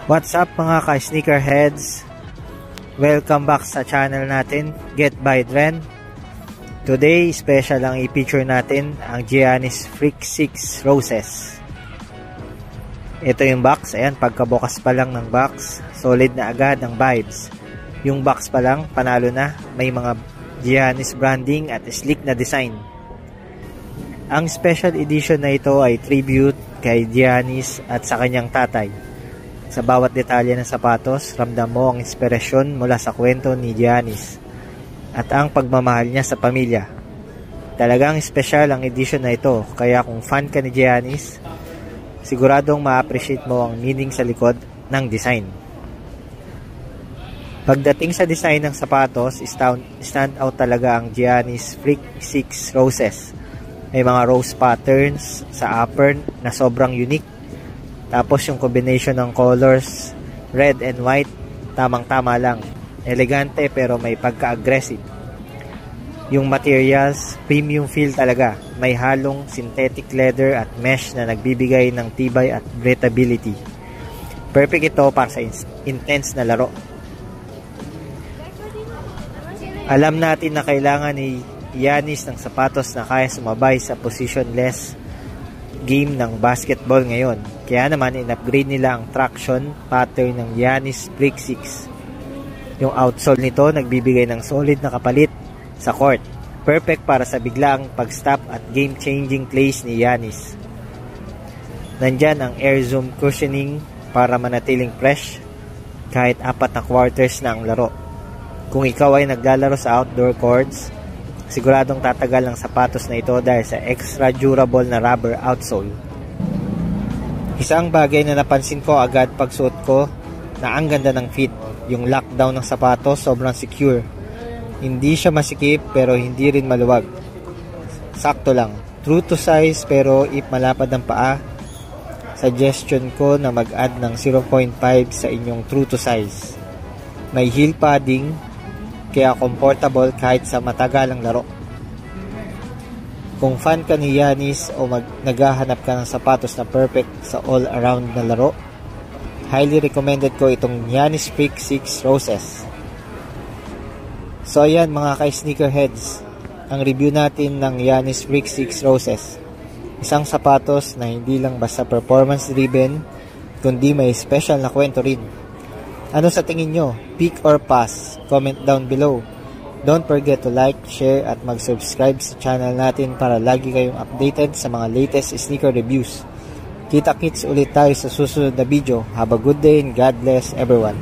What's up mga ka-sneakerheads? Welcome back sa channel natin, Get by Dren. Today, special ang i-feature natin ang Giannis Freak 6 Roses. Ito yung box. Ayan, pagkabukas pa lang ng box, solid na agad ang vibes. Yung box pa lang, panalo na. May mga Giannis branding at sleek na design. Ang special edition na ito ay tribute kay Giannis at sa kanyang tatay. Sa bawat detalye ng sapatos, ramdam mo ang inspirasyon mula sa kwento ni Giannis at ang pagmamahal niya sa pamilya. Talagang espesyal ang edition na ito, kaya kung fan ka ni Giannis, siguradong ma-appreciate mo ang meaning sa likod ng design. Pagdating sa design ng sapatos, stand out talaga ang Giannis Freak 6 Roses. May mga rose patterns sa upper na sobrang unique. Tapos yung combination ng colors, red and white, tamang-tama lang. Elegante pero may pagka-aggressive. Yung materials, premium feel talaga. May halong synthetic leather at mesh na nagbibigay ng tibay at breathability. Perfect ito para sa intense na laro. Alam natin na kailangan ni Giannis ng sapatos na kaya sumabay sa positionless game ng basketball ngayon. Kaya naman in-upgrade nila ang traction pattern ng Giannis Freak 6. Yung outsole nito nagbibigay ng solid na kapalit sa court. Perfect para sa biglaang pag-stop at game-changing plays ni Giannis. Nandyan ang air zoom cushioning para manatiling fresh kahit 4 na quarters na ang laro. Kung ikaw ay naglalaro sa outdoor courts, siguradong tatagal ang sapatos na ito dahil sa extra durable na rubber outsole. Isang bagay na napansin ko agad pag suot ko na ang ganda ng fit. Yung lockdown ng sapatos sobrang secure. Hindi siya masikip pero hindi rin maluwag. Sakto lang. True to size pero if malapad ang paa, suggestion ko na mag-add ng 0.5 sa inyong true to size. May heel padding kaya comfortable kahit sa matagalang laro. Kung fan ka ni Giannis o naghahanap ka ng sapatos na perfect sa all-around na laro, highly recommended ko itong Giannis Freak 6 Roses. So ayan mga ka-sneakerheads, ang review natin ng Giannis Freak 6 Roses. Isang sapatos na hindi lang basta performance driven, kundi may special na kwento rin. Ano sa tingin nyo? Pick or pass? Comment down below. Don't forget to like, share at mag-subscribe sa channel natin para lagi kayong updated sa mga latest sneaker reviews. Kita-kits ulit tayo sa susunod na video. Have a good day and God bless everyone.